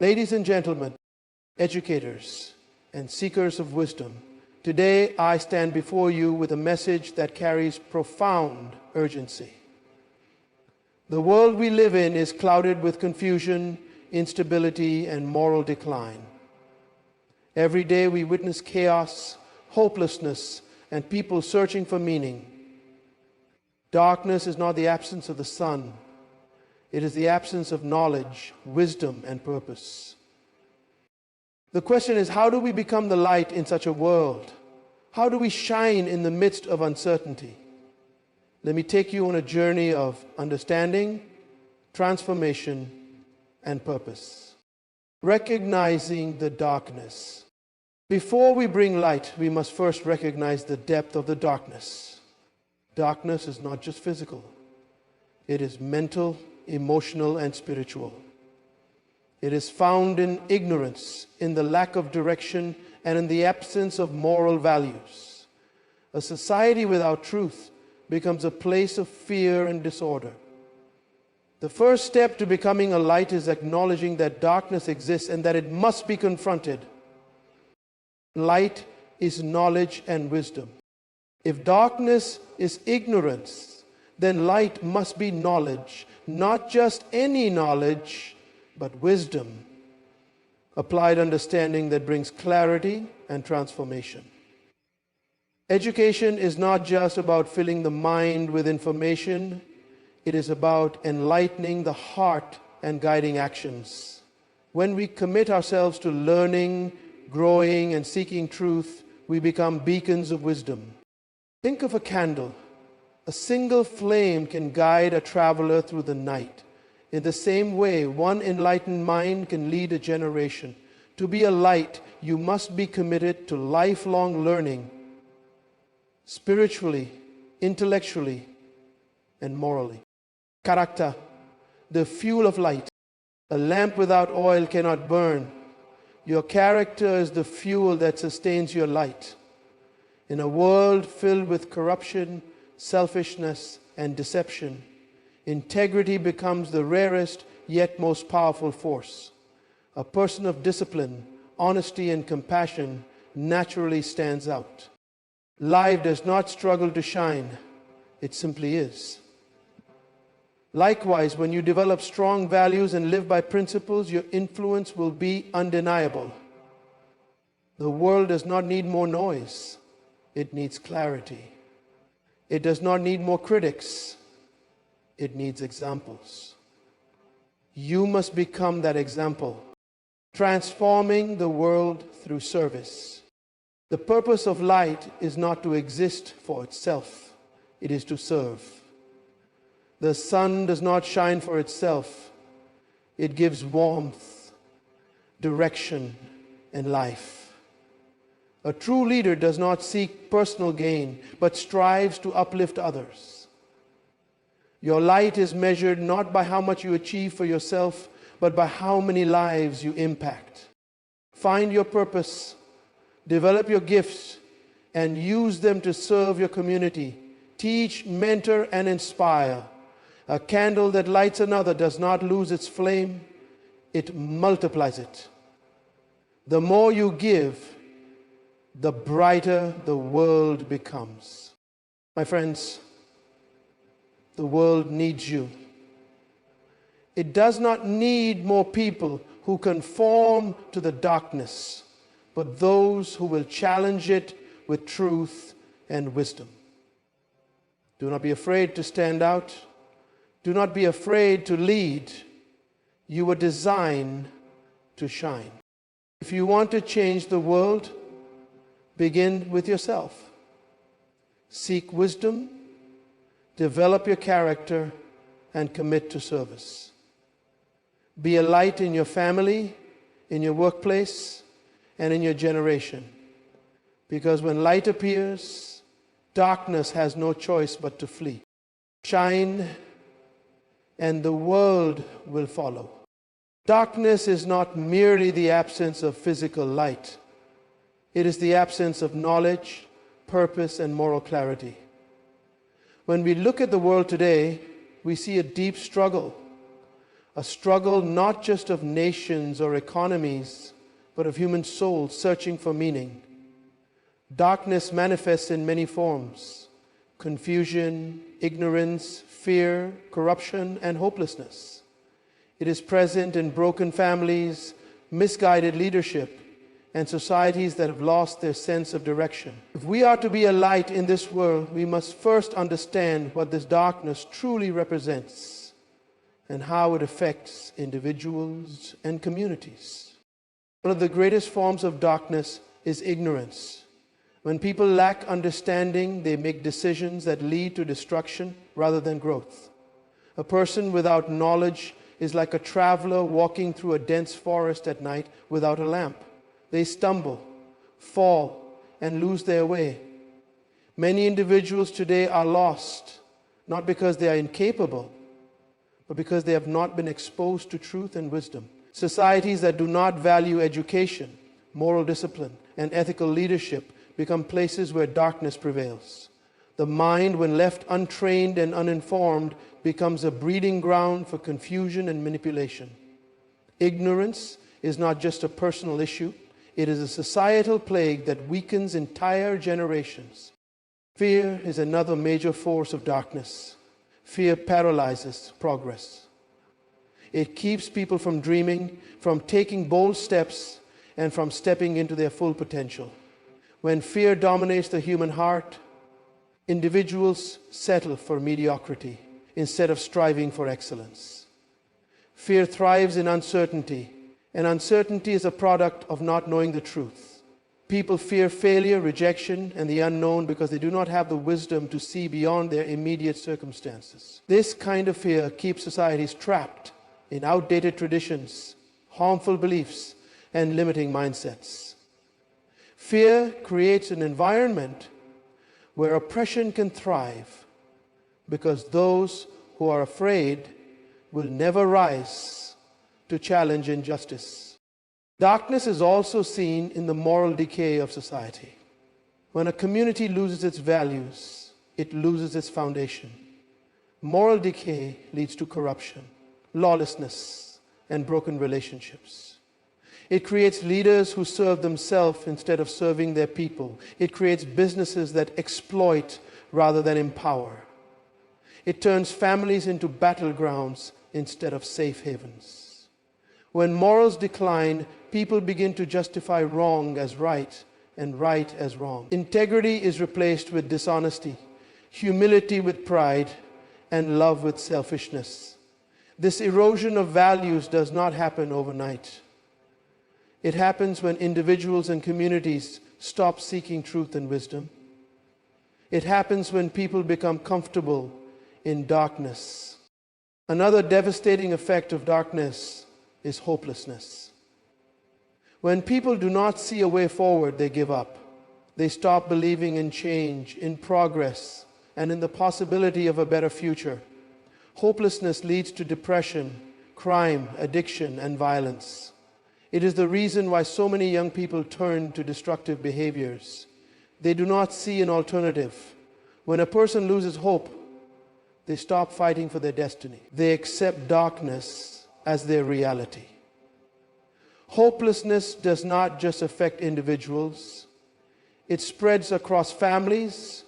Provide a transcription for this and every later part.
Ladies and gentlemen, educators and seekers of wisdom, today I stand before you with a message that carries profound urgency. The world we live in is clouded with confusion, instability, and moral decline. Every day we witness chaos, hopelessness, and people searching for meaning. Darkness is not the absence of the sun. It is the absence of knowledge, wisdom, and purpose. The question is, how do we become the light in such a world? How do we shine in the midst of uncertainty? Let me take you on a journey of understanding, transformation, and purpose. Recognizing the darkness. Before we bring light, we must first recognize the depth of the darkness. Darkness is not just physical. It is mental, emotional, and spiritual. It is found in ignorance, in the lack of direction, and in the absence of moral values. A society without truth becomes a place of fear and disorder. The first step to becoming a light is acknowledging that darkness exists and that it must be confronted. Light is knowledge and wisdom. If darkness is ignorance, then light must be knowledge, not just any knowledge, but wisdom, applied understanding that brings clarity and transformation. Education is not just about filling the mind with information. It is about enlightening the heart and guiding actions. When we commit ourselves to learning, growing, and seeking truth, we become beacons of wisdom. Think of a candle. A single flame can guide a traveler through the night. In the same way, one enlightened mind can lead a generation. To be a light, you must be committed to lifelong learning, spiritually, intellectually, and morally. Character, the fuel of light. A lamp without oil cannot burn. Your character is the fuel that sustains your light. In a world filled with corruption, selfishness, and deception, integrity becomes the rarest yet most powerful force. A person of discipline, honesty, and compassion naturally stands out. Life does not struggle to shine. It simply is. Likewise, when you develop strong values and live by principles, your influence will be undeniable. The world does not need more noise. It needs clarity. It does not need more critics. It needs examples. You must become that example, transforming the world through service. The purpose of light is not to exist for itself. It is to serve. The sun does not shine for itself. It gives warmth, direction, and life. A true leader does not seek personal gain, but strives to uplift others. Your light is measured not by how much you achieve for yourself, but by how many lives you impact. Find your purpose, develop your gifts, and use them to serve your community. Teach, mentor, and inspire. A candle that lights another does not lose its flame, it multiplies it. The more you give, the brighter the world becomes. My friends, the world needs you. It does not need more people who conform to the darkness, but those who will challenge it with truth and wisdom. Do not be afraid to stand out. Do not be afraid to lead. You were designed to shine. If you want to change the world, begin with yourself. Seek wisdom, develop your character, and commit to service. Be a light in your family, in your workplace, and in your generation. Because when light appears, darkness has no choice but to flee. Shine, and the world will follow. Darkness is not merely the absence of physical light. It is the absence of knowledge, purpose, and moral clarity. When we look at the world today, we see a deep struggle. a struggle not just of nations or economies, but of human souls searching for meaning. Darkness manifests in many forms: confusion, ignorance, fear, corruption, and hopelessness. It is present in broken families, misguided leadership, and societies that have lost their sense of direction. If we are to be a light in this world, we must first understand what this darkness truly represents and how it affects individuals and communities. One of the greatest forms of darkness is ignorance. When people lack understanding, they make decisions that lead to destruction rather than growth. A person without knowledge is like a traveler walking through a dense forest at night without a lamp. They stumble, fall, and lose their way. Many individuals today are lost, not because they are incapable, but because they have not been exposed to truth and wisdom. Societies that do not value education, moral discipline, and ethical leadership become places where darkness prevails. The mind, when left untrained and uninformed, becomes a breeding ground for confusion and manipulation. Ignorance is not just a personal issue. It is a societal plague that weakens entire generations. Fear is another major force of darkness. Fear paralyzes progress. It keeps people from dreaming, from taking bold steps, and from stepping into their full potential. When fear dominates the human heart, individuals settle for mediocrity instead of striving for excellence. Fear thrives in uncertainty, and uncertainty is a product of not knowing the truth. People fear failure, rejection, and the unknown because they do not have the wisdom to see beyond their immediate circumstances. This kind of fear keeps societies trapped in outdated traditions, harmful beliefs, and limiting mindsets. Fear creates an environment where oppression can thrive because those who are afraid will never rise to challenge injustice. Darkness is also seen in the moral decay of society. When a community loses its values, it loses its foundation. Moral decay leads to corruption, lawlessness, and broken relationships. It creates leaders who serve themselves instead of serving their people. It creates businesses that exploit rather than empower. It turns families into battlegrounds instead of safe havens. When morals decline, people begin to justify wrong as right and right as wrong. Integrity is replaced with dishonesty, humility with pride, and love with selfishness. This erosion of values does not happen overnight. It happens when individuals and communities stop seeking truth and wisdom. It happens when people become comfortable in darkness. Another devastating effect of darkness is hopelessness. When people do not see a way forward, they give up. They stop believing in change, in progress, and in the possibility of a better future. Hopelessness leads to depression, crime, addiction, and violence. It is the reason why so many young people turn to destructive behaviors. They do not see an alternative. When a person loses hope, they stop fighting for their destiny. They accept darkness as their reality. Hopelessness does not just affect individuals. It spreads across families,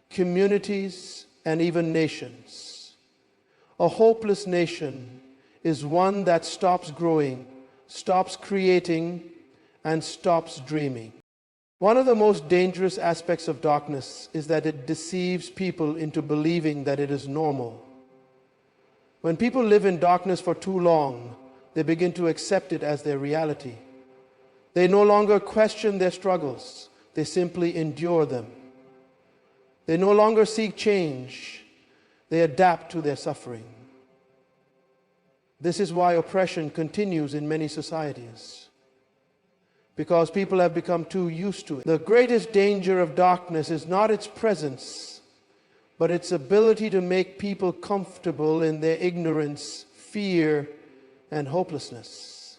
communities, and even nations. A hopeless nation is one that stops growing, stops creating, and stops dreaming. One of the most dangerous aspects of darkness is that it deceives people into believing that it is normal. When people live in darkness for too long, they begin to accept it as their reality. They no longer question their struggles, they simply endure them. They no longer seek change, they adapt to their suffering. This is why oppression continues in many societies, because people have become too used to it. The greatest danger of darkness is not its presence, but its ability to make people comfortable in their ignorance, fear, and hopelessness.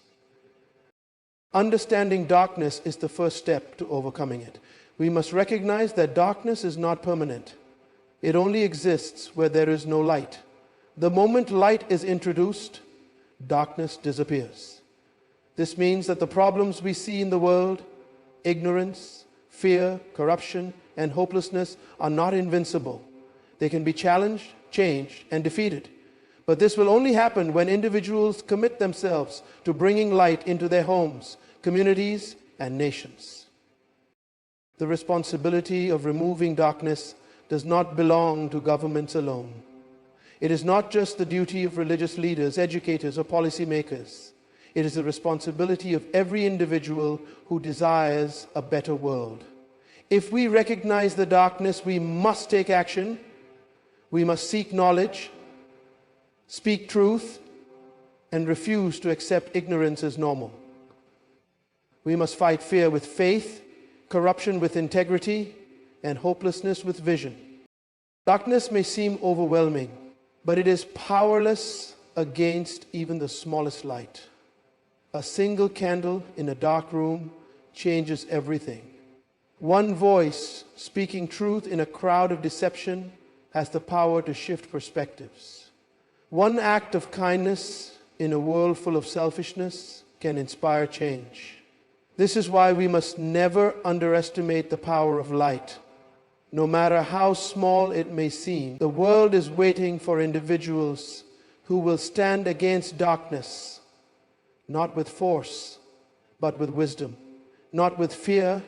Understanding darkness is the first step to overcoming it. We must recognize that darkness is not permanent. It only exists where there is no light. The moment light is introduced, darkness disappears. This means that the problems we see in the world, ignorance, fear, corruption, and hopelessness, are not invincible. They can be challenged, changed, and defeated. But this will only happen when individuals commit themselves to bringing light into their homes, communities, and nations. The responsibility of removing darkness does not belong to governments alone. It is not just the duty of religious leaders, educators, or policymakers. It is the responsibility of every individual who desires a better world. If we recognize the darkness, we must take action. We must seek knowledge, speak truth, and refuse to accept ignorance as normal. We must fight fear with faith, corruption with integrity, and hopelessness with vision. Darkness may seem overwhelming, but it is powerless against even the smallest light. A single candle in a dark room changes everything. One voice speaking truth in a crowd of deception has the power to shift perspectives. One act of kindness in a world full of selfishness can inspire change. This is why we must never underestimate the power of light. No matter how small it may seem, the world is waiting for individuals who will stand against darkness, not with force, but with wisdom, not with fear,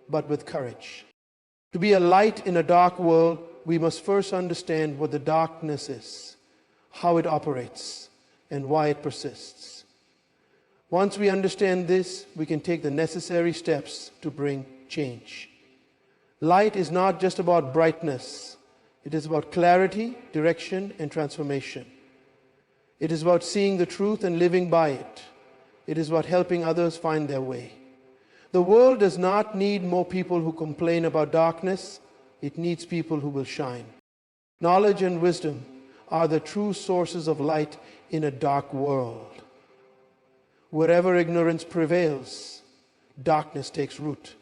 but with courage. To be a light in a dark world, we must first understand what the darkness is, how it operates, and why it persists. Once we understand this, we can take the necessary steps to bring change. Light is not just about brightness. It is about clarity, direction, and transformation. It is about seeing the truth and living by it. It is about helping others find their way. The world does not need more people who complain about darkness. It needs people who will shine. Knowledge and wisdom are the true sources of light in a dark world. Wherever ignorance prevails, darkness takes root.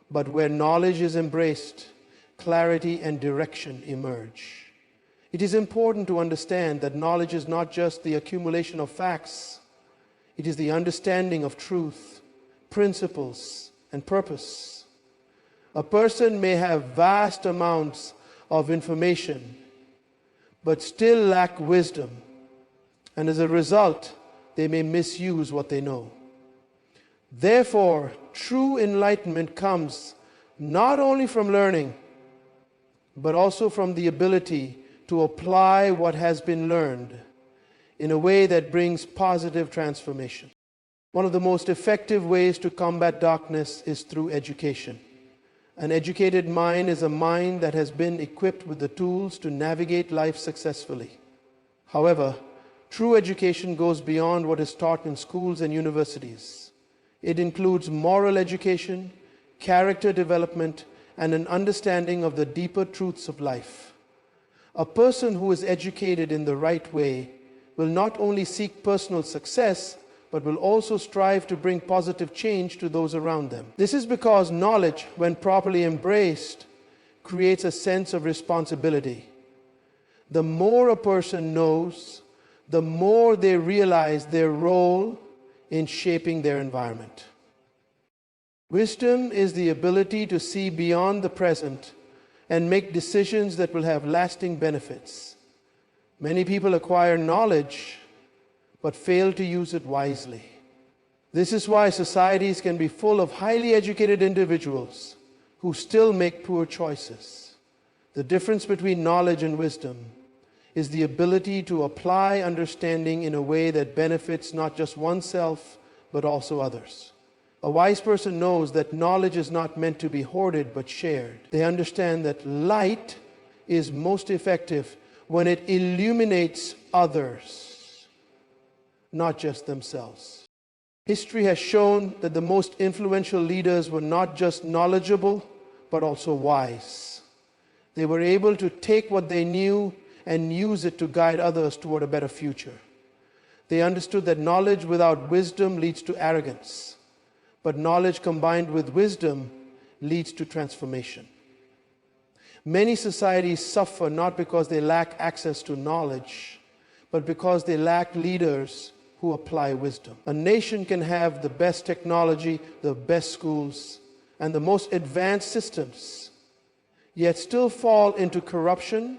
But where knowledge is embraced, clarity and direction emerge. It is important to understand that knowledge is not just the accumulation of facts. It is the understanding of truth, principles, and purpose. A person may have vast amounts of information, but still lack wisdom, and as a result, they may misuse what they know. Therefore, true enlightenment comes not only from learning, but also from the ability to apply what has been learned in a way that brings positive transformation. One of the most effective ways to combat darkness is through education. An educated mind is a mind that has been equipped with the tools to navigate life successfully. However, true education goes beyond what is taught in schools and universities. It includes moral education, character development, and an understanding of the deeper truths of life. A person who is educated in the right way will not only seek personal success, but will also strive to bring positive change to those around them. This is because knowledge, when properly embraced, creates a sense of responsibility. The more a person knows, the more they realize their role in shaping their environment. Wisdom is the ability to see beyond the present and make decisions that will have lasting benefits. Many people acquire knowledge but fail to use it wisely. This is why societies can be full of highly educated individuals who still make poor choices. The difference between knowledge and wisdom is the ability to apply understanding in a way that benefits not just oneself, but also others. A wise person knows that knowledge is not meant to be hoarded, but shared. They understand that light is most effective when it illuminates others, not just themselves. History has shown that the most influential leaders were not just knowledgeable, but also wise. They were able to take what they knew and use it to guide others toward a better future. They understood that knowledge without wisdom leads to arrogance, but knowledge combined with wisdom leads to transformation. Many societies suffer not because they lack access to knowledge, but because they lack leaders who apply wisdom. A nation can have the best technology, the best schools, and the most advanced systems, yet still fall into corruption,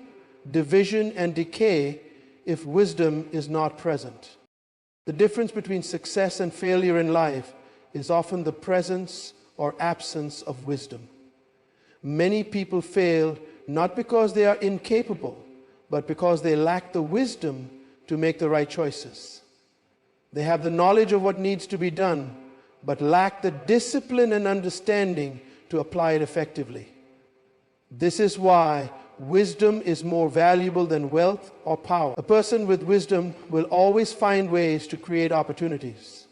division, and decay if wisdom is not present. The difference between success and failure in life is often the presence or absence of wisdom. Many people fail not because they are incapable, but because they lack the wisdom to make the right choices. They have the knowledge of what needs to be done, but lack the discipline and understanding to apply it effectively. This is why wisdom is more valuable than wealth or power. A person with wisdom will always find ways to create opportunities.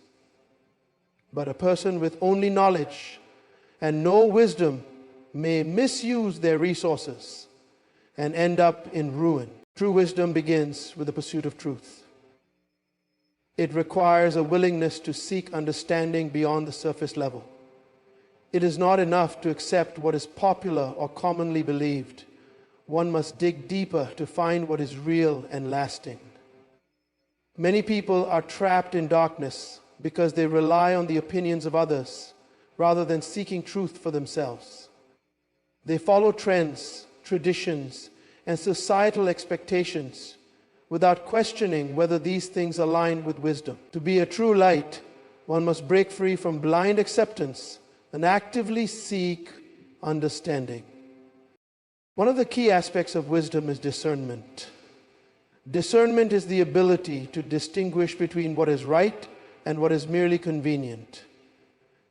But a person with only knowledge and no wisdom may misuse their resources and end up in ruin. True wisdom begins with the pursuit of truth. It requires a willingness to seek understanding beyond the surface level. It is not enough to accept what is popular or commonly believed. One must dig deeper to find what is real and lasting. Many people are trapped in darkness because they rely on the opinions of others rather than seeking truth for themselves. They follow trends, traditions, and societal expectations without questioning whether these things align with wisdom. To be a true light, one must break free from blind acceptance and actively seek understanding. One of the key aspects of wisdom is discernment. Discernment is the ability to distinguish between what is right and what is merely convenient.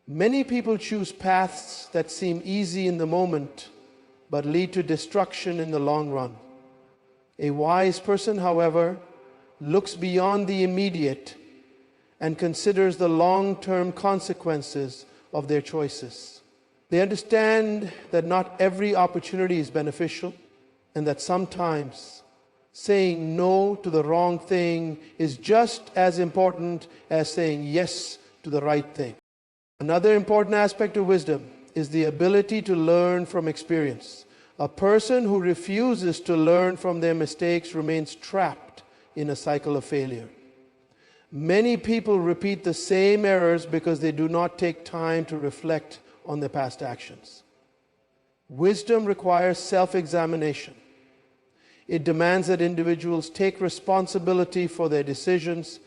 Many people choose paths that seem easy in the moment, but lead to destruction in the long run. A wise person, however, looks beyond the immediate and considers the long-term consequences of their choices. They understand that not every opportunity is beneficial, and that sometimes saying no to the wrong thing is just as important as saying yes to the right thing. Another important aspect of wisdom is the ability to learn from experience. A person who refuses to learn from their mistakes remains trapped in a cycle of failure. Many people repeat the same errors because they do not take time to reflect on their past actions. Wisdom requires self-examination. It demands that individuals take responsibility for their decisions,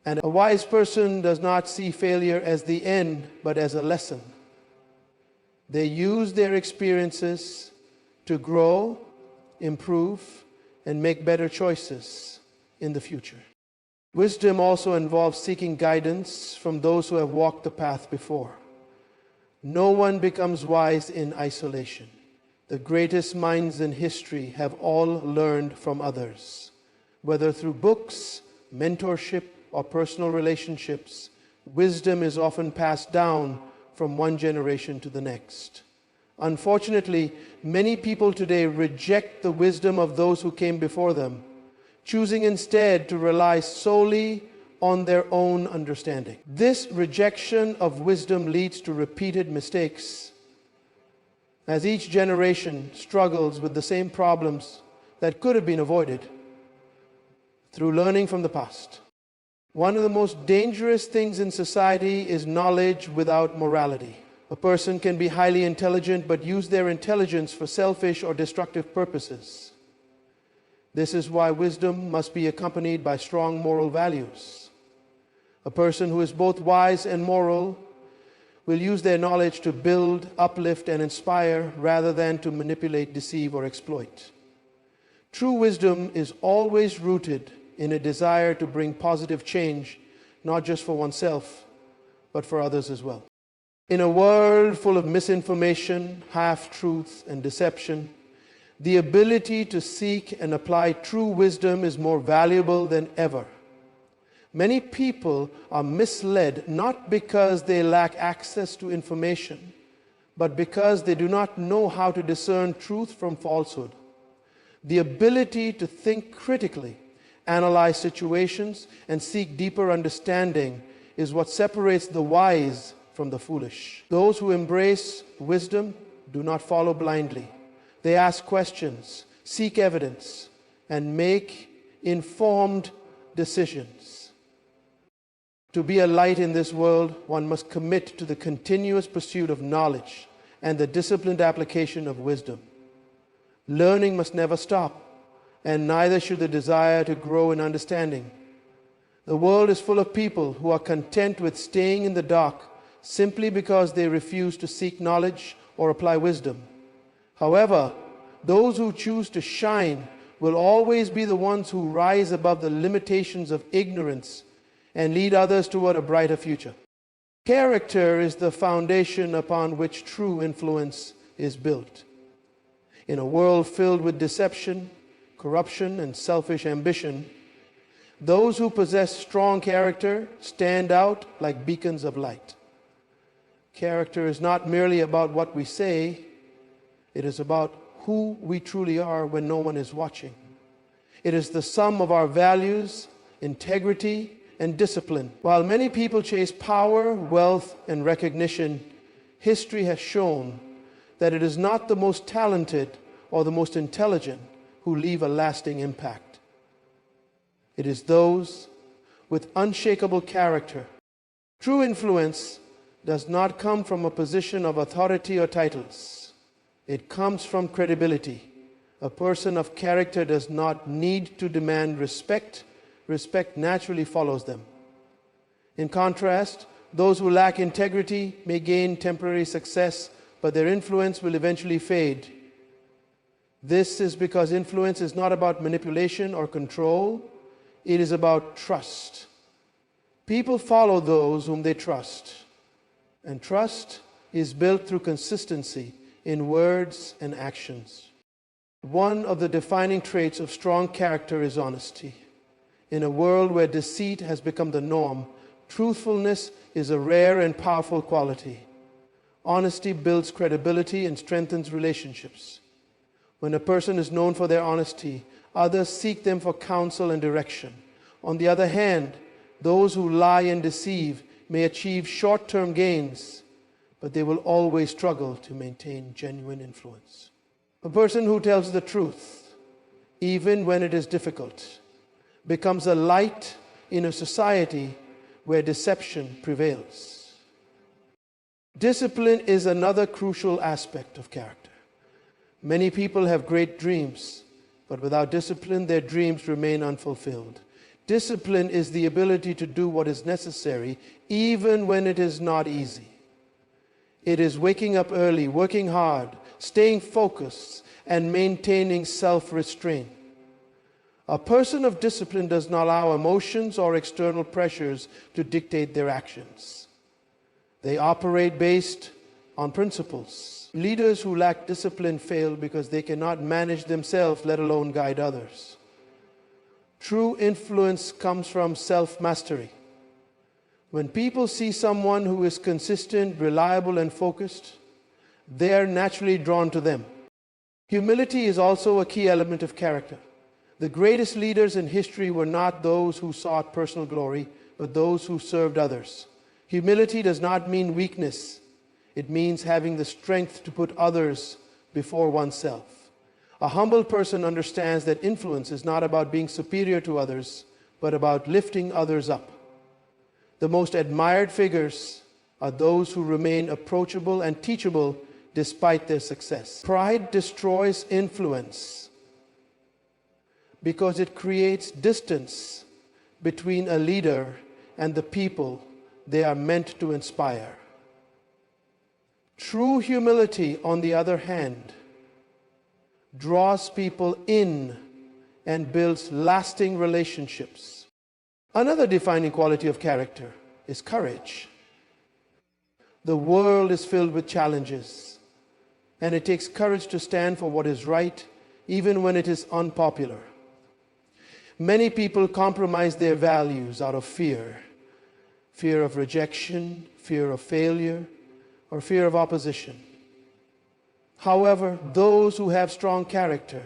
and a wise person does not see failure as the end, but as a lesson. They use their experiences to grow, improve, and make better choices in the future. Wisdom also involves seeking guidance from those who have walked the path before. No one becomes wise in isolation. The greatest minds in history have all learned from others. Whether through books, mentorship, or personal relationships, wisdom is often passed down from one generation to the next. Unfortunately, many people today reject the wisdom of those who came before them, choosing instead to rely solely on their own understanding. This rejection of wisdom leads to repeated mistakes, as each generation struggles with the same problems that could have been avoided through learning from the past. One of the most dangerous things in society is knowledge without morality. A person can be highly intelligent but use their intelligence for selfish or destructive purposes. This is why wisdom must be accompanied by strong moral values. A person who is both wise and moral will use their knowledge to build, uplift, and inspire rather than to manipulate, deceive, or exploit. True wisdom is always rooted in a desire to bring positive change, not just for oneself, but for others as well. In a world full of misinformation, half-truths, and deception, the ability to seek and apply true wisdom is more valuable than ever. Many people are misled not because they lack access to information, but because they do not know how to discern truth from falsehood. The ability to think critically, analyze situations, and seek deeper understanding is what separates the wise from the foolish. Those who embrace wisdom do not follow blindly. They ask questions, seek evidence, and make informed decisions. To be a light in this world, one must commit to the continuous pursuit of knowledge and the disciplined application of wisdom. Learning must never stop, and neither should the desire to grow in understanding. The world is full of people who are content with staying in the dark simply because they refuse to seek knowledge or apply wisdom. However, those who choose to shine will always be the ones who rise above the limitations of ignorance and lead others toward a brighter future. Character is the foundation upon which true influence is built. In a world filled with deception, corruption, and selfish ambition, those who possess strong character stand out like beacons of light. Character is not merely about what we say, it is about who we truly are when no one is watching. It is the sum of our values, integrity, and discipline. While many people chase power, wealth, and recognition, history has shown that it is not the most talented or the most intelligent who leave a lasting impact. It is those with unshakable character. True influence does not come from a position of authority or titles. It comes from credibility. A person of character does not need to demand respect. Respect naturally follows them. In contrast, those who lack integrity may gain temporary success, but their influence will eventually fade. This is because influence is not about manipulation or control. It is about trust. People follow those whom they trust. And trust is built through consistency in words and actions. One of the defining traits of strong character is honesty. In a world where deceit has become the norm, truthfulness is a rare and powerful quality. Honesty builds credibility and strengthens relationships. When a person is known for their honesty, others seek them for counsel and direction. On the other hand, those who lie and deceive may achieve short-term gains, but they will always struggle to maintain genuine influence. A person who tells the truth, even when it is difficult, becomes a light in a society where deception prevails. Discipline is another crucial aspect of character. Many people have great dreams, but without discipline, their dreams remain unfulfilled. Discipline is the ability to do what is necessary, even when it is not easy. It is waking up early, working hard, staying focused, and maintaining self-restraint. A person of discipline does not allow emotions or external pressures to dictate their actions. They operate based on principles. Leaders who lack discipline fail because they cannot manage themselves, let alone guide others. True influence comes from self-mastery. When people see someone who is consistent, reliable, and focused, they are naturally drawn to them. Humility is also a key element of character. The greatest leaders in history were not those who sought personal glory, but those who served others. Humility does not mean weakness. It means having the strength to put others before oneself. A humble person understands that influence is not about being superior to others, but about lifting others up. The most admired figures are those who remain approachable and teachable despite their success. Pride destroys influence because it creates distance between a leader and the people they are meant to inspire. True humility, on the other hand, draws people in and builds lasting relationships. Another defining quality of character is courage. The world is filled with challenges, and it takes courage to stand for what is right, even when it is unpopular. Many people compromise their values out of fear of rejection, fear of failure, or fear of opposition. However, those who have strong character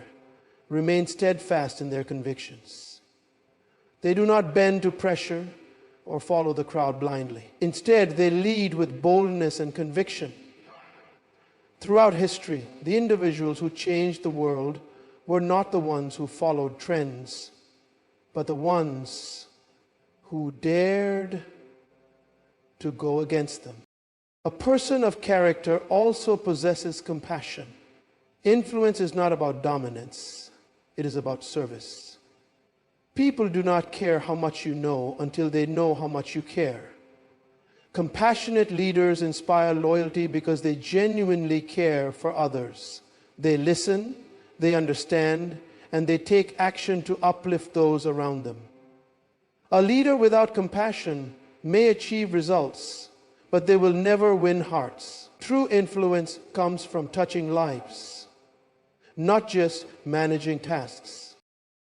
remain steadfast in their convictions. They do not bend to pressure or follow the crowd blindly. Instead, they lead with boldness and conviction. Throughout history, the individuals who changed the world were not the ones who followed trends, but the ones who dared to go against them. A person of character also possesses compassion. Influence is not about dominance, it is about service. People do not care how much you know until they know how much you care. Compassionate leaders inspire loyalty because they genuinely care for others. They listen, they understand, and they take action to uplift those around them. A leader without compassion may achieve results, but they will never win hearts. True influence comes from touching lives, not just managing tasks.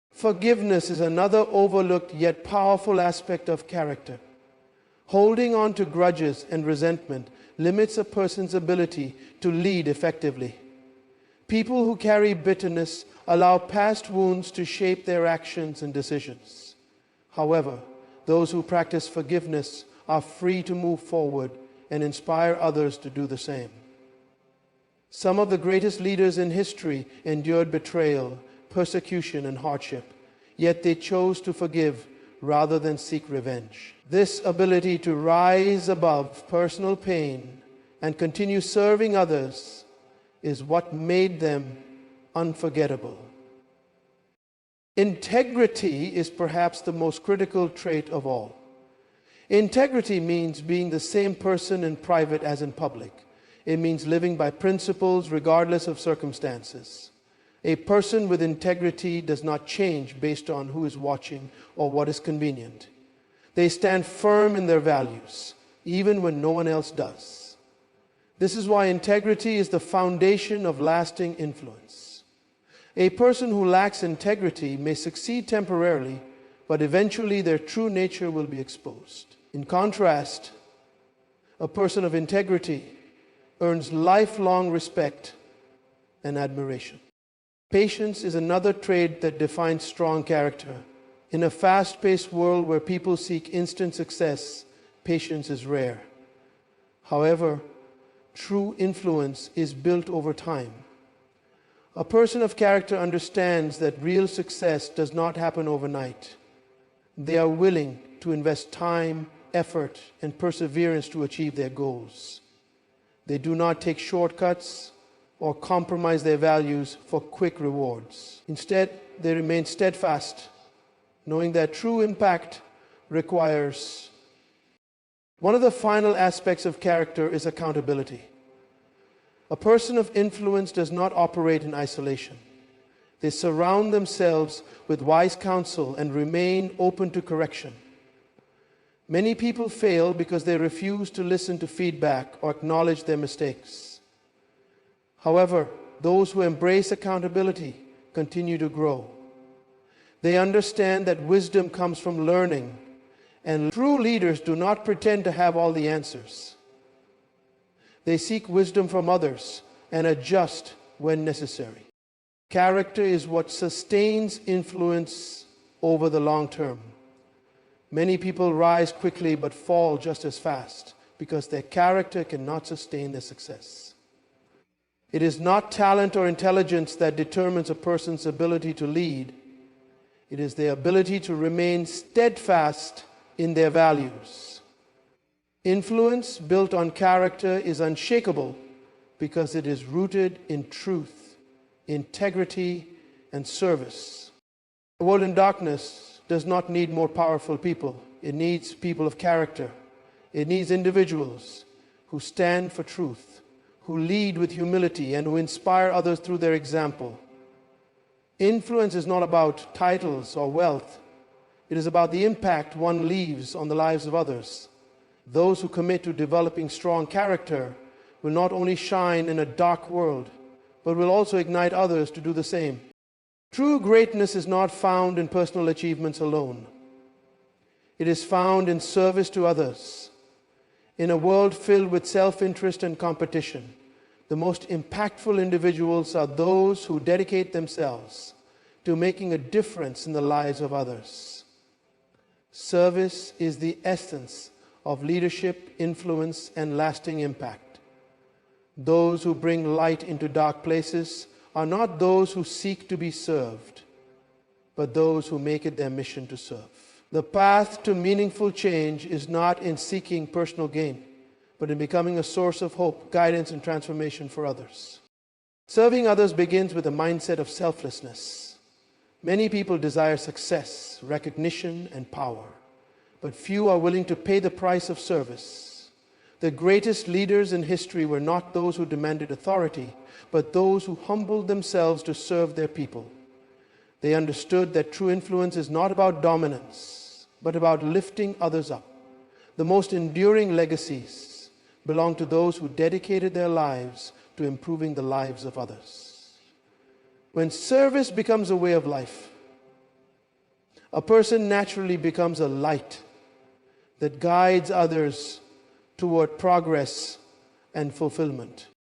Forgiveness is another overlooked yet powerful aspect of character. Holding on to grudges and resentment limits a person's ability to lead effectively. People who carry bitterness allow past wounds to shape their actions and decisions. However, those who practice forgiveness are free to move forward and inspire others to do the same. Some of the greatest leaders in history endured betrayal, persecution, and hardship, yet they chose to forgive rather than seek revenge. This ability to rise above personal pain and continue serving others is what made them unforgettable. Integrity is perhaps the most critical trait of all. Integrity means being the same person in private as in public. It means living by principles regardless of circumstances. A person with integrity does not change based on who is watching or what is convenient. They stand firm in their values, even when no one else does. This is why integrity is the foundation of lasting influence. A person who lacks integrity may succeed temporarily, but eventually their true nature will be exposed. In contrast, a person of integrity earns lifelong respect and admiration. Patience is another trait that defines strong character. In a fast-paced world where people seek instant success, patience is rare. However, true influence is built over time. A person of character understands that real success does not happen overnight. They are willing to invest time, effort, and perseverance to achieve their goals. They do not take shortcuts or compromise their values for quick rewards. Instead, they remain steadfast, knowing that true impact requires. One of the final aspects of character is accountability. A person of influence does not operate in isolation. They surround themselves with wise counsel and remain open to correction. Many people fail because they refuse to listen to feedback or acknowledge their mistakes. However, those who embrace accountability continue to grow. They understand that wisdom comes from learning, and true leaders do not pretend to have all the answers. They seek wisdom from others and adjust when necessary. Character is what sustains influence over the long term. Many people rise quickly but fall just as fast because their character cannot sustain their success. It is not talent or intelligence that determines a person's ability to lead. It is their ability to remain steadfast in their values. Influence built on character is unshakable because it is rooted in truth, integrity, and service. A world in darkness does not need more powerful people. It needs people of character. It needs individuals who stand for truth, who lead with humility, and who inspire others through their example. Influence is not about titles or wealth. It is about the impact one leaves on the lives of others. Those who commit to developing strong character will not only shine in a dark world, but will also ignite others to do the same. True greatness is not found in personal achievements alone. It is found in service to others. In a world filled with self-interest and competition, the most impactful individuals are those who dedicate themselves to making a difference in the lives of others. Service is the essence of leadership, influence, and lasting impact. Those who bring light into dark places are not those who seek to be served, but those who make it their mission to serve. The path to meaningful change is not in seeking personal gain, but in becoming a source of hope, guidance, and transformation for others. Serving others begins with a mindset of selflessness. Many people desire success, recognition, and power, but few are willing to pay the price of service. The greatest leaders in history were not those who demanded authority, but those who humbled themselves to serve their people. They understood that true influence is not about dominance, but about lifting others up. The most enduring legacies belong to those who dedicated their lives to improving the lives of others. When service becomes a way of life, a person naturally becomes a light that guides others toward progress and fulfillment.